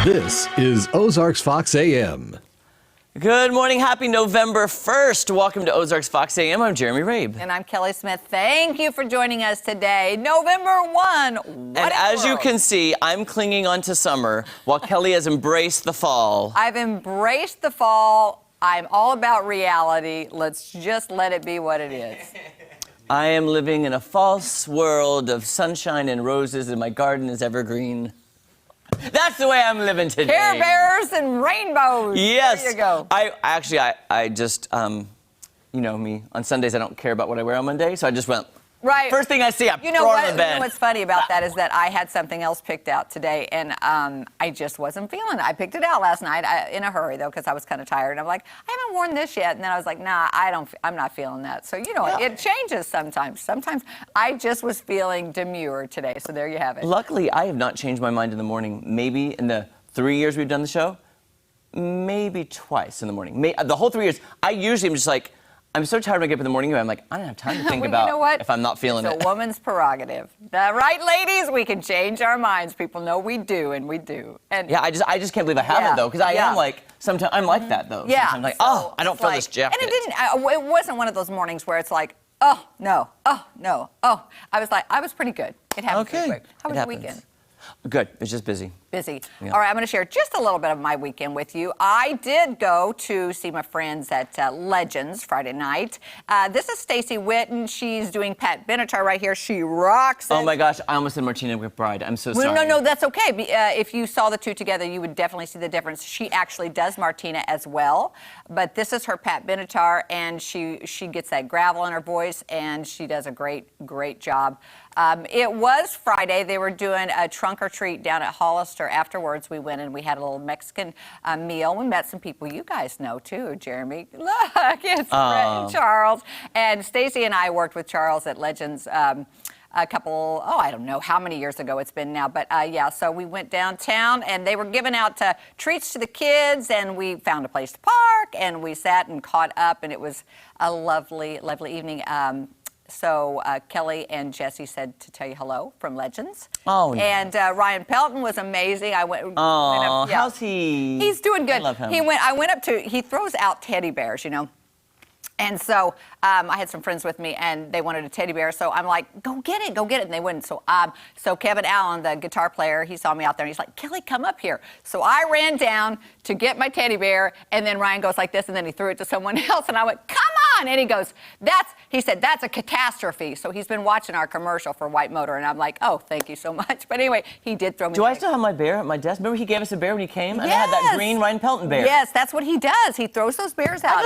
This is Ozarks Fox AM. Good morning. Happy November 1st. Welcome to Ozarks Fox AM. I'm Jeremy Rabe. And I'm Kelly Smith. Thank you for joining us today. November 1. And as you can see, I'm clinging onto summer while Kelly has embraced the fall. I've embraced the fall. I'm all about reality. Let's just let it be what it is. I am living in a false world of sunshine and roses, and my garden is evergreen. That's the way I'm living today. Care Bears and rainbows. Yes. There you go. I just, you know me, on Sundays I don't care about what I wear on Monday, so I just went, right. First thing I see, I throw it in the bed. You know what's funny about that is that I had something else picked out today, and I just wasn't feeling it. I picked it out last night in a hurry, though, because I was kind of tired. And I'm like, I haven't worn this yet. And then I was like, nah, I'm not feeling that. So, you know, it changes sometimes. Sometimes I just was feeling demure today. So there you have it. Luckily, I have not changed my mind in the morning. Maybe in the 3 years we've done the show, maybe twice in the morning. The whole 3 years, I usually am just like, I'm so tired when I get up in the morning, I'm like, I don't have time to think about you know what? if I'm not feeling it. It's a woman's prerogative. Right, ladies? We can change our minds. People know we do, and we do. And yeah, I just can't believe I haven't, though, because I am like, sometimes I'm like that, though. Yeah. Sometimes I'm like, oh, I don't feel this jacket. And it wasn't one of those mornings where it's like, oh, no, oh, no, oh. I was pretty good. It happened pretty quick. How was your weekend? Good. It's just busy. Busy. Yeah. All right, I'm going to share just a little bit of my weekend with you. I did go to see my friends at Legends Friday night. This is Stacy Witten. She's doing Pat Benatar right here. She rocks it. Oh, my gosh. I almost said Martina McBride. I'm so sorry. No, that's okay. If you saw the two together, you would definitely see the difference. She actually does Martina as well, but this is her Pat Benatar, and she gets that gravel in her voice, and she does a great job. It was Friday. They were doing a trunk or treat down at Hollister. Afterwards, we went and we had a little Mexican meal. We met some people you guys know, too, Jeremy. Look, it's Brett and Charles. And Stacy and I worked with Charles at Legends a couple, I don't know how many years ago it's been now. But, yeah, so we went downtown, and they were giving out treats to the kids, and we found a place to park, and we sat and caught up, and it was a lovely, lovely evening. So Kelly and Jesse said to tell you hello from Legends. Oh, no. And Ryan Pelton was amazing. I went. Oh, how's he? He's doing good. I love him. I went up to. He throws out teddy bears, you know. And so I had some friends with me, and they wanted a teddy bear. So I'm like, go get it. And they wouldn't. So Kevin Allen, the guitar player, he saw me out there, and he's like, Kelly, come up here. So I ran down to get my teddy bear, and then Ryan goes like this, and then he threw it to someone else, and I went, come on. And he goes, he said, that's a catastrophe. So he's been watching our commercial for White Motor, and I'm like, oh, thank you so much. But anyway, he did throw me. Do I still have my bear at my desk? Remember he gave us a bear when he came? And I had that green Ryan Pelton bear. Yes, that's what he does. He throws those bears out.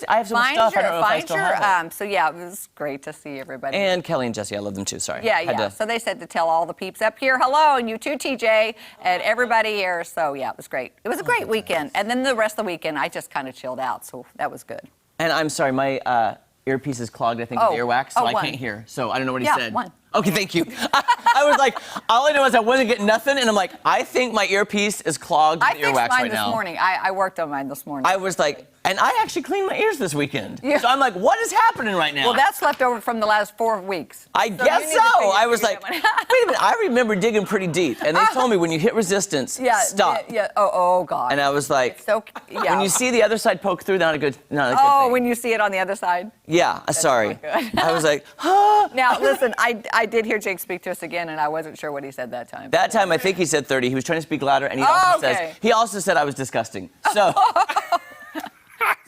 I have some stuff. I don't know if I still have it. So, yeah, it was great to see everybody. And Kelly and Jesse, I love them too. Sorry. Yeah. So they said to tell all the peeps up here, hello, and you too, TJ, and everybody here. So, yeah, it was great. It was a great weekend. And then the rest of the weekend, I just kind of chilled out. So that was good. And I'm sorry, my earpiece is clogged, I think, with earwax, so I can't hear. So I don't know what he said. One. Okay, thank you. I was like, all I know is I wasn't getting nothing, and I'm like, I think my earpiece is clogged with earwax right now. I fixed mine this morning. I worked on mine this morning. I was like, and I actually cleaned my ears this weekend. Yeah. So I'm like, what is happening right now? Well, that's left over from the last 4 weeks. I guess so. I was like, wait a minute, I remember digging pretty deep, and they told me when you hit resistance, stop. Yeah. Oh, God. And I was like, when you see the other side poke through, not a good thing. Oh, when you see it on the other side? Yeah, sorry. I was like, huh. Now, listen, I did hear Jake speak to us again, and I wasn't sure what he said that time. That time, I think he said 30. He was trying to speak louder, and he also said I was disgusting. So.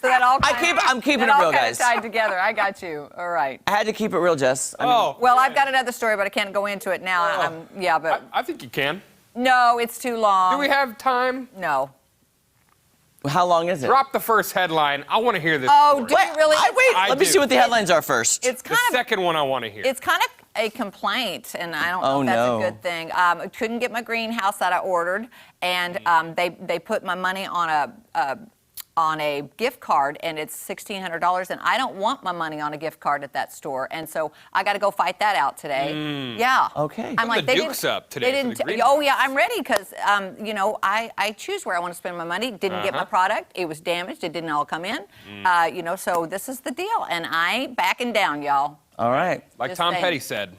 So that all I'm keeping it real, guys. Tied together. I got you. All right. I had to keep it real, Jess. Well, I've got another story, but I can't go into it now. But I think you can. No, it's too long. Do we have time? No. How long is it? Drop the first headline. I want to hear this. Oh, do you really? Let me see what the headlines are first. It's the second one I want to hear. It's kind of a complaint, and I don't know if that's a good thing. I couldn't get my greenhouse that I ordered, and they put my money on a gift card, and it's $1,600, and I don't want my money on a gift card at that store, and so I got to go fight that out today. Yeah. Okay. I'm like, the Duke's up today. Oh yeah, I'm ready because I choose where I want to spend my money. Didn't get my product. It was damaged. It didn't all come in. So this is the deal, and I ain't backing down, y'all. All right. Like Tom Petty said,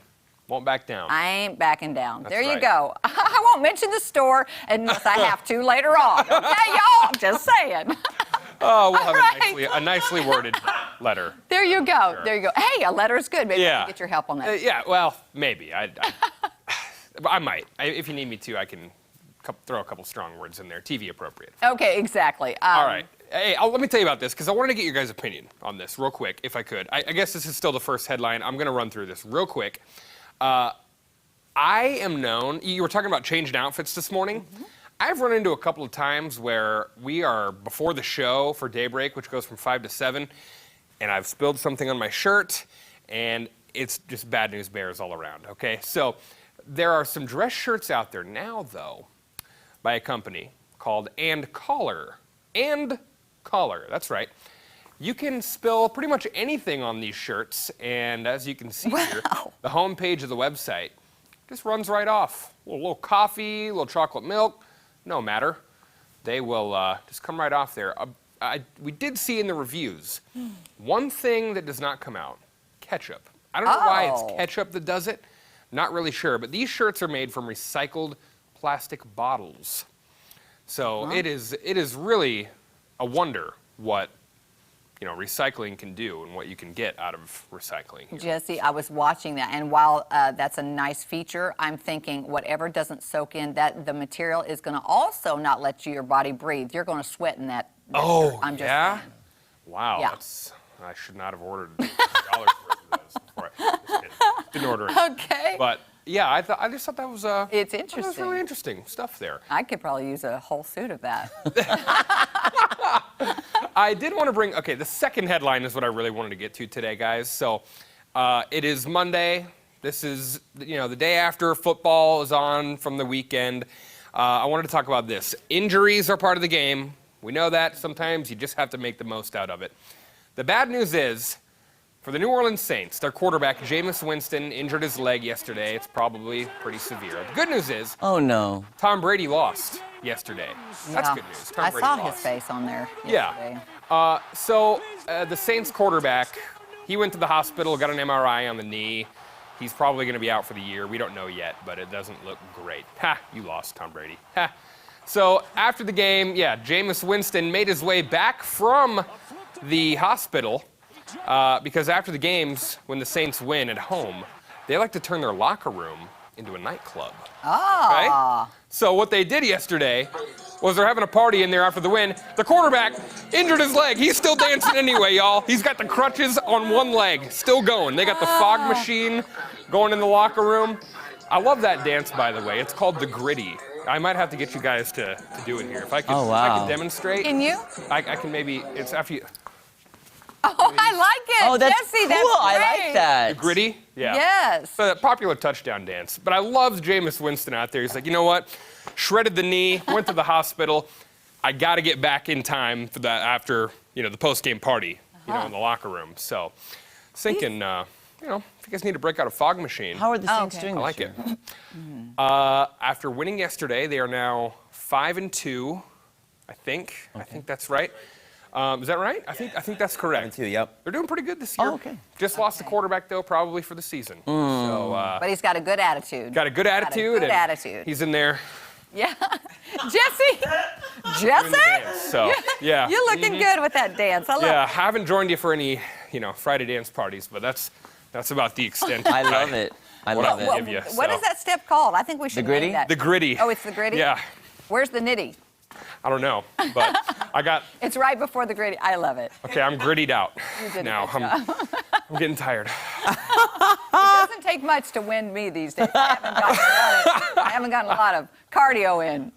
Won't back down. I ain't backing down. There you right. go. I won't mention the store unless I have to later on. Okay, y'all? I'm just saying. Oh, we'll have Right. a nicely worded letter. There you go. Sure. There you go. Hey, a letter is good. Maybe I Yeah. can get your help on that. Yeah, well, maybe. I might. If you need me to, I can throw a couple strong words in there. TV appropriate. Okay, exactly. All right. Hey, let me tell you about this, because I wanted to get your guys' opinion on this real quick, if I could. I guess this is still the first headline. I'm going to run through this real quick. I am known, you were talking about changing outfits this morning. Mm-hmm. I've run into a couple of times where we are before the show for Daybreak, which goes from 5 to 7, and I've spilled something on my shirt, and it's just bad news bears all around, okay? So there are some dress shirts out there now, though, by a company called And Collar. And Collar, that's right. You can spill pretty much anything on these shirts, and as you can see here, the home page of the website just runs right off. A little coffee, a little chocolate milk, no matter. They will just come right off there. We did see in the reviews, one thing that does not come out, ketchup. I don't know why it's ketchup that does it. Not really sure, but these shirts are made from recycled plastic bottles. So it is really a wonder what recycling can do and what you can get out of recycling here. Jesse, I was watching that, and while that's a nice feature, I'm thinking whatever doesn't soak in, that the material is going to also not let your body breathe. You're going to sweat in that shirt. I'm just saying. Wow, Yeah. I should not have ordered $3 worth of those before didn't order it. Okay. But yeah, I just thought that was It's that was interesting. really interesting stuff there. I could probably use a whole suit of that. I did want to bring, the second headline is what I really wanted to get to today, guys. So it is Monday. This is, the day after football is on from the weekend. I wanted to talk about this. Injuries are part of the game. We know that. Sometimes you just have to make the most out of it. The bad news is, for the New Orleans Saints, their quarterback, Jameis Winston, injured his leg yesterday. It's probably pretty severe. The good news is, Oh, no. Tom Brady lost yesterday. That's Yeah. good news. Tom I Brady saw lost. his face on there Yeah. yesterday. So the Saints quarterback, he went to the hospital, got an MRI on the knee. He's probably going to be out for the year. We don't know yet, but it doesn't look great. Ha, you lost, Tom Brady. Ha. So after the game, Jameis Winston made his way back from the hospital because after the games, when the Saints win at home, they like to turn their locker room into a nightclub. Ah. Okay? So what they did yesterday was they're having a party in there after the win. The quarterback injured his leg. He's still dancing anyway, y'all. He's got the crutches on one leg, still going. They got the fog machine going in the locker room. I love that dance, by the way. It's called the gritty. I might have to get you guys to do it here. If I could, Oh, if I wow. could demonstrate. Can you? I can maybe, it's after you. Oh, I like it. Oh, that's Jesse, cool. that's I great. like that. Gritty? Yeah. Yes. So that popular touchdown dance. But I loved Jameis Winston out there. He's like, you know what? Shredded the knee, went to the hospital. I got to get back in time for that after, the post-game party, in the locker room. So thinking, if you guys need to break out a fog machine. How are the Saints okay. doing I this like year? it. After winning yesterday, they are now 5-2, I think. Okay. I think that's right. Is that right? I think that's correct. 2, yep. They're doing pretty good this year. Oh, okay. Just lost the quarterback, though, probably for the season. So, But he's got a good attitude. got a good attitude. good and attitude. He's in there. Yeah. Jesse? doing the dance. So, yeah. You're looking good with that dance. I love Yeah, I it. haven't joined you for any, Friday dance parties, but that's about the extent. I love it. I What love I it. will give you, What so. is that step called? I think we should gritty? name that. The gritty. Oh, it's the gritty? Yeah. Where's the nitty? I don't know, but I got. It's right before the gritty. I love it. Okay, I'm grittied out. You did a now. good job. I'm getting tired. It doesn't take much to win me these days. I haven't gotten a lot of cardio in.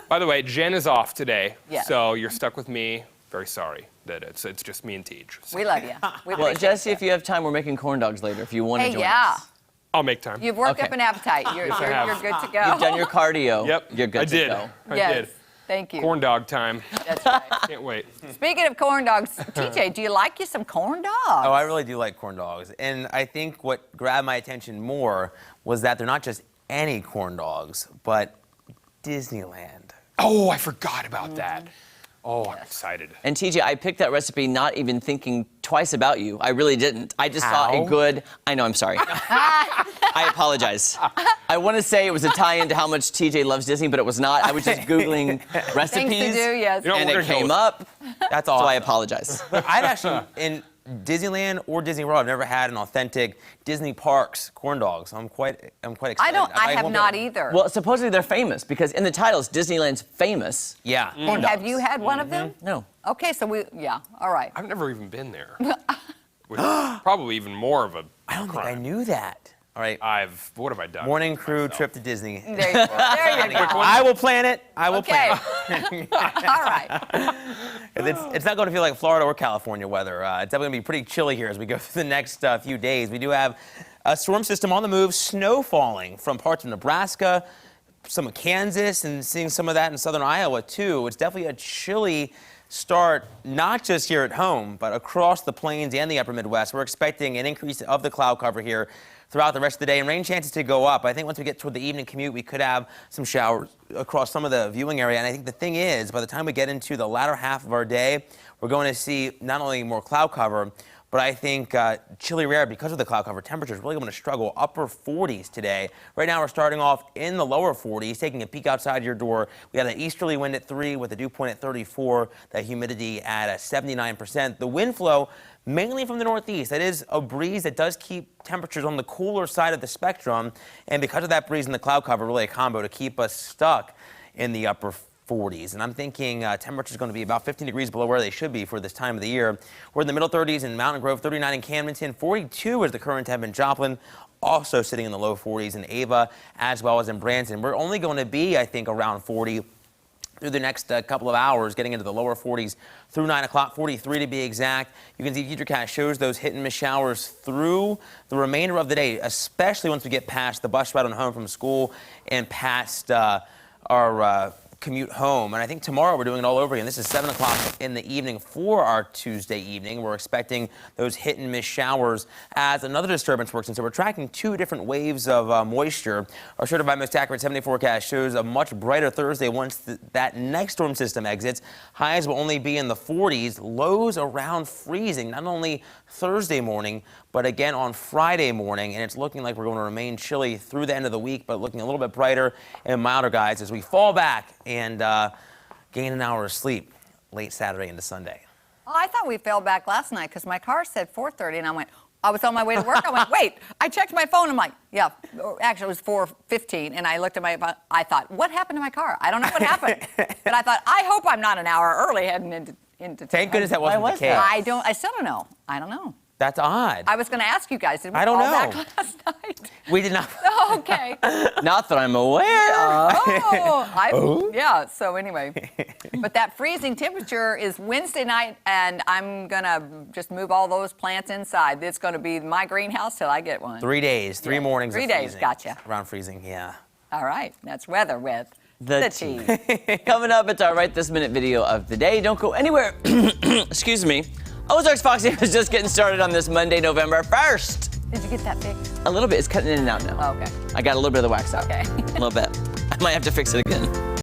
By the way, Jen is off today, Yes. so you're stuck with me. Very sorry that it's just me and Tej. So We love you. We Well, appreciate Jesse, that. if you have time, we're making corn dogs later if you want to Hey, join yeah. us. I'll make time. You've worked Okay. up an appetite. You're I have. good to go. You've done your cardio. Yep. You're good I did. to go. I Yes. did. Thank you. Corn dog time. That's right. Can't wait. Speaking of corn dogs, TJ, do you like you some corn dogs? Oh, I really do like corn dogs. And I think what grabbed my attention more was that they're not just any corn dogs, but Disneyland. Oh, I forgot about that. Oh, I'm excited. And TJ, I picked that recipe not even thinking twice about you. I really didn't. I just saw a good. I know. I'm sorry. I apologize. I want to say it was a tie-in to how much TJ loves Disney, but it was not. I was just Googling recipes. Things to do, yes. You know, And we're it gonna go came with- up. That's awesome. So I apologize. I'd actually, in Disneyland or Disney World, I've never had an authentic Disney Parks corn dogs. I'm quite excited. I have won't not be- either. Well, supposedly they're famous because in the titles, Disneyland's famous. Yeah. Corn and have dogs. you had one of them? No. Okay, so all right. I've never even been there. Which is probably even more of a I don't think I crime. knew that. All right. What have I done? Morning crew myself? trip to Disney. There you go. There you go. I will plan it. I will Okay. plan it. All right. It's not going to feel like Florida or California weather. It's definitely going to be pretty chilly here as we go through the next few days. We do have a storm system on the move, snow falling from parts of Nebraska, some of Kansas, and seeing some of that in southern Iowa, too. It's definitely a chilly start, not just here at home, but across the plains and the upper Midwest. We're expecting an increase of the cloud cover here throughout the rest of the day, and rain chances to go up. I think once we get toward the evening commute, we could have some showers across some of the viewing area. And I think the thing is, by the time we get into the latter half of our day, we're going to see not only more cloud cover, but I think chilly air because of the cloud cover. Temperatures really going to struggle. Upper 40s today. Right now we're starting off in the lower 40s, taking a peek outside your door. We got an easterly wind at 3 with a dew point at 34, the humidity at 79%. The wind flow mainly from the northeast. That is a breeze that does keep temperatures on the cooler side of the spectrum. And because of that breeze and the cloud cover, really a combo to keep us stuck in the upper 40s. And I'm thinking temperatures going to be about 15 degrees below where they should be for this time of the year. We're in the middle 30s in Mountain Grove, 39 in Camdenton, 42 is the current temp in Joplin, also sitting in the low 40s in Ava, as well as in Branson. We're only going to be, I think, around 40 through the next couple of hours, getting into the lower 40s through 9 o'clock, 43 to be exact. You can see FutureCast shows those hit and miss showers through the remainder of the day, especially once we get past the bus ride on home from school and past our commute home. And I think tomorrow we're doing it all over again. This is 7 o'clock in the evening for our Tuesday evening. We're expecting those hit and miss showers as another disturbance works in. So we're tracking two different waves of moisture. Our certified most accurate 7-day forecast shows a much brighter Thursday once that next storm system exits. Highs will only be in the 40s, lows around freezing, not only Thursday morning, but again on Friday morning. And it's looking like we're going to remain chilly through the end of the week, but looking a little bit brighter and milder, guys, as we fall back and gain an hour of sleep late Saturday into Sunday. Oh, I thought we fell back last night because my car said 4:30, and I was on my way to work. I went, wait, I checked my phone. I'm like, yeah, actually it was 4:15, and I looked at my phone. I thought, what happened to my car? I don't know what happened. But I thought, I hope I'm not an hour early heading into Thank goodness that wasn't the was case. that? I still don't know. I don't know. That's odd. I was going to ask you guys, did we I don't fall know. back last night? We did not. Oh, okay. Not that I'm aware. Yeah, so anyway. But that freezing temperature is Wednesday night, and I'm going to just move all those plants inside. It's going to be my greenhouse till I get one. 3 days, 3 mornings. 3 of days, freezing. gotcha. Around freezing, yeah. All right, that's weather with The tea. Coming up, it's our Right This Minute video of the day. Don't go anywhere. Excuse me. Ozarks Fox is just getting started on this Monday, November 1st. Did you get that fixed? A little bit. It's cutting in and out now. Oh, okay. I got a little bit of the wax out. Okay. A little bit. I might have to fix it again.